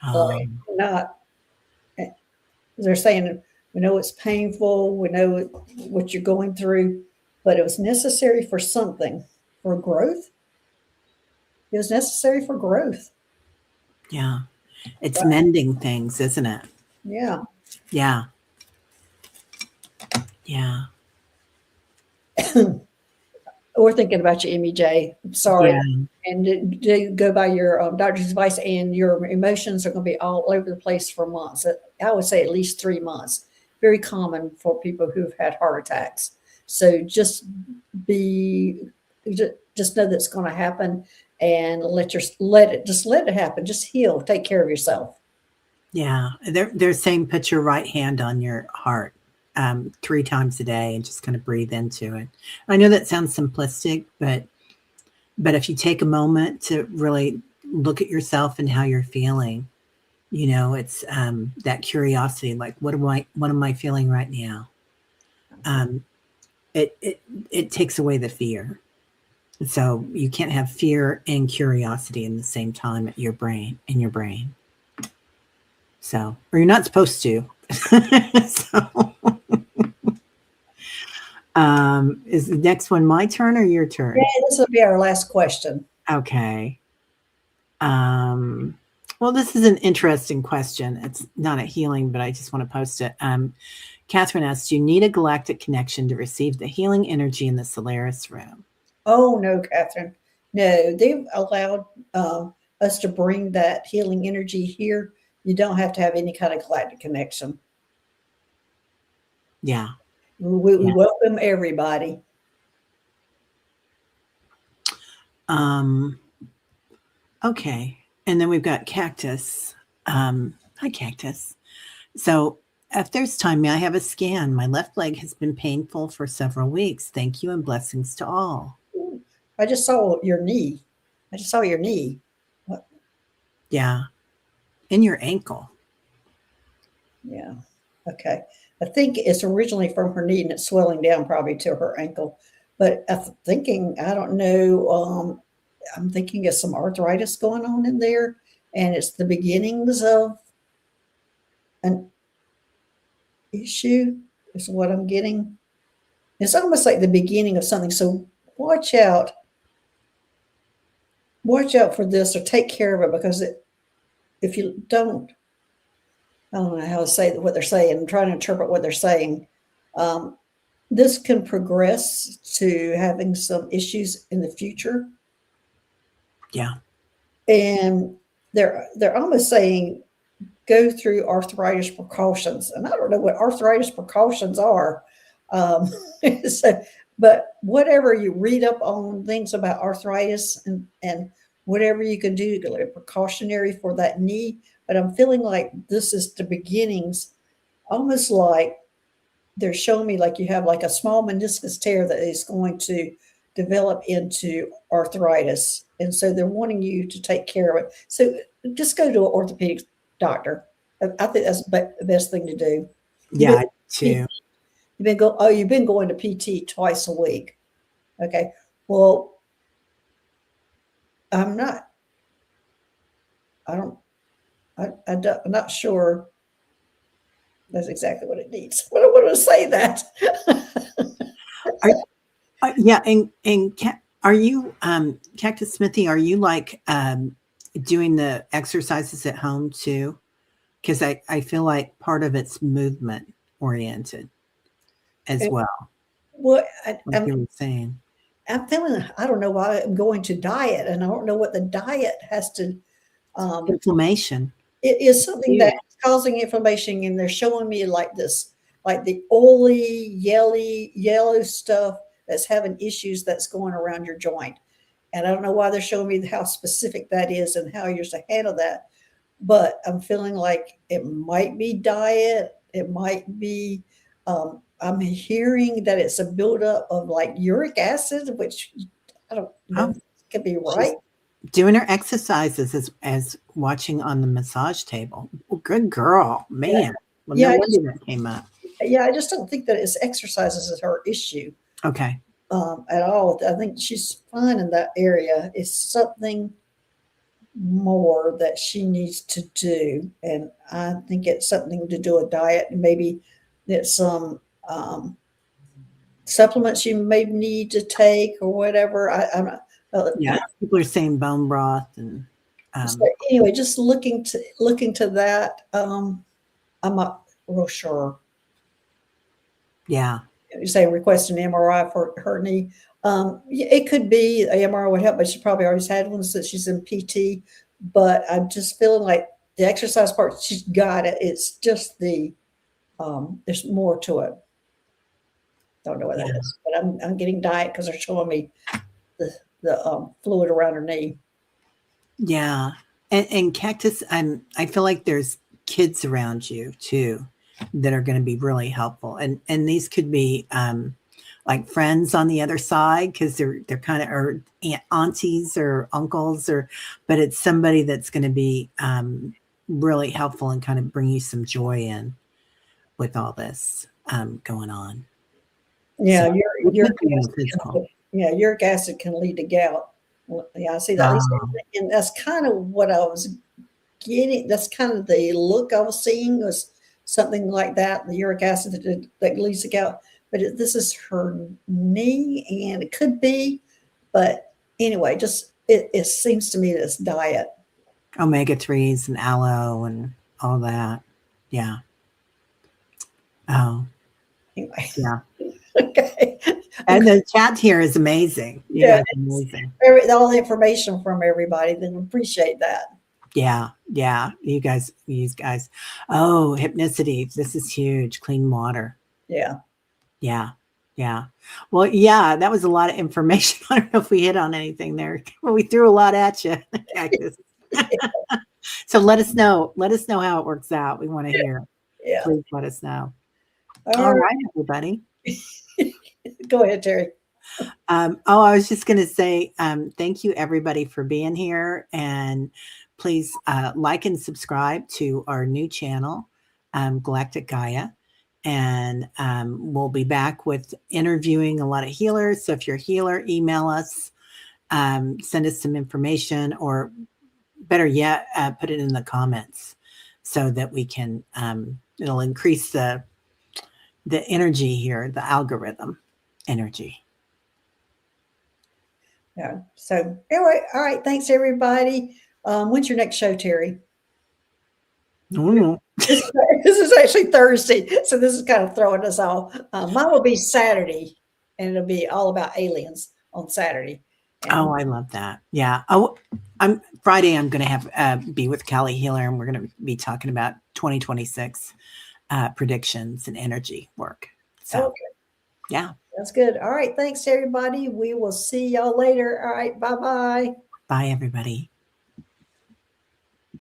Like Um, not they're saying we know it's painful, we know what you're going through, but it was necessary for something, for growth. It was necessary for growth. yeah. It's Right. mending things, isn't it? Yeah. Yeah. Yeah. We're thinking about you, Emmy J. I'm sorry. Yeah. And to go by your doctor's advice, and your emotions are going to be all over the place for months. I would say at least 3 months. Very common for people who've had heart attacks. So be, just know that's going to happen, and let it happen. Just heal. Take care of yourself. Yeah. They're saying put your right hand on your heart 3 times a day and just kind of breathe into it. I know that sounds simplistic, but if you take a moment to really look at yourself and how you're feeling, it's that curiosity, like what am I feeling right now? Um, it takes away the fear. So you can't have fear and curiosity in the same time at in your brain. So, or you're not supposed to. So, is the next one my turn or your Yeah, turn? this will be our last question. Okay. Well, this is an interesting question. It's not a healing, but I just want to post it. Catherine asks, do you need a galactic connection to receive the healing energy in the Solaris room? Oh no, Catherine. No, they've allowed us to bring that healing energy here. You don't have to have any kind of galactic connection. Yeah. We Yeah. welcome everybody. Um, okay. And then we've got Cactus. Hi, Cactus. So, if there's time, may I have a scan? My left leg has been painful for several weeks. Thank you and blessings to all. I just saw your knee. I just saw your knee. What? Yeah. And your ankle. Yeah. Okay. I think it's originally from her knee and it's swelling down probably to her ankle. But I'm thinking, I don't know. I'm thinking of some arthritis going on in there, and it's the beginnings of an issue, is what I'm getting. It's almost like the beginning of something. So watch out. Watch out for this, or take care of it, because if you don't, I don't know how to say what they're saying. I'm trying to interpret what they're saying. Um, this can progress to having some issues in the future, Yeah. and they're almost saying go through arthritis precautions. And I don't know what arthritis precautions are. Um, so, but whatever you read up on things about arthritis, and whatever you can do to get precautionary for that knee. But I'm feeling like this is the beginnings, almost like they're showing me like you have like a small meniscus tear that is going to develop into arthritis. And so they're wanting you to take care of it. So just go to an orthopedic doctor. I think that's the best thing to do. You've Yeah, been, I do too. you've been going to PT twice a week. Okay. Well, I'm not, I don't, I'm not sure that's exactly what it needs. But I want to say that. Are, yeah, are you, Cactus Smithy? Are you like doing the exercises at home too? Because I feel like part of it's movement oriented as well. Well, Like you were saying, I'm feeling, I don't know why I'm going to diet, and I don't know what the diet has to, um, inflammation. it is something Yeah. that's causing inflammation, and they're showing me like this, like the oily, yellow stuff that's having issues that's going around your joint. And I don't know why they're showing me how specific that is and how you're to handle that. But I'm feeling like it might be diet, it might be I'm hearing that it's a buildup of like uric acid, which I don't know Oh, if it could be she's right. doing her exercises as watching on the massage table. Well, good girl, Yeah, man. Well, yeah, no wonder that came up. yeah. I just don't think that it's exercises is her issue Okay. at all. I think she's fine in that area. It's something more that she needs to do, and I think it's something to do with diet, and maybe it's some supplements you may need to take or whatever. I'm not. Yeah. People are saying bone broth and So anyway, just looking to that. I'm not real sure. yeah. You say request an MRI for her knee. It could be a MRI would help, but she probably already had one since she's in PT. But I'm just feeling like the exercise part, she's got it. It's just there's more to it. Don't know what that Yeah. is, but I'm getting diet because they're showing me the fluid around her knee. Yeah. And cactus, I feel like there's kids around you too that are going to be really helpful. And these could be like friends on the other side because they're kind of or aunties or uncles but it's somebody that's going to be really helpful and kind of bring you some joy in with all this going on. Yeah, So it uric could be in the acid physical. uric acid can lead to gout. Yeah, I see that. At least, Oh, and that's kind of what I was getting. That's kind of the look I was seeing was something like that. The uric acid that leads to gout. But this is her knee, and it could be. But anyway, just it seems to me that it's diet. omega-3s and aloe and all that. Yeah. Oh, Anyway, yeah. okay. And the chat here is amazing. You Yeah, guys are amazing. all the information from everybody. Then appreciate that. Yeah. Yeah. You guys. Oh, hypnicity. This is huge. Clean water. Yeah. Yeah. Yeah. Well, yeah, that was a lot of information. I don't know if we hit on anything there. Well, we threw a lot at you. Cactus. So let us know. Let us know how it works out. We want to hear. Yeah. Please let us know. All All right. right, everybody. Go ahead, Terry. I was just going to say thank you, everybody, for being here. And please like and subscribe to our new channel, Galactic Gaia. And we'll be back with interviewing a lot of healers. So if you're a healer, email us, send us some information, or better yet, put it in the comments so that we can, it'll increase the energy here, the algorithm energy. Yeah. So anyway, all right. Thanks, everybody. When's your next show, Terry? Mm. This is actually Thursday, so this is kind of throwing us off. Mine will be Saturday, and it'll be all about aliens on Saturday. And Oh, I love that. Yeah. Oh, I'm Friday. I'm going to have be with Callie Healer, and we're going to be talking about 2026 predictions and energy work. So, okay, yeah. that's good. All right. Thanks, everybody. We will see y'all later. All right. Bye bye. Bye, everybody.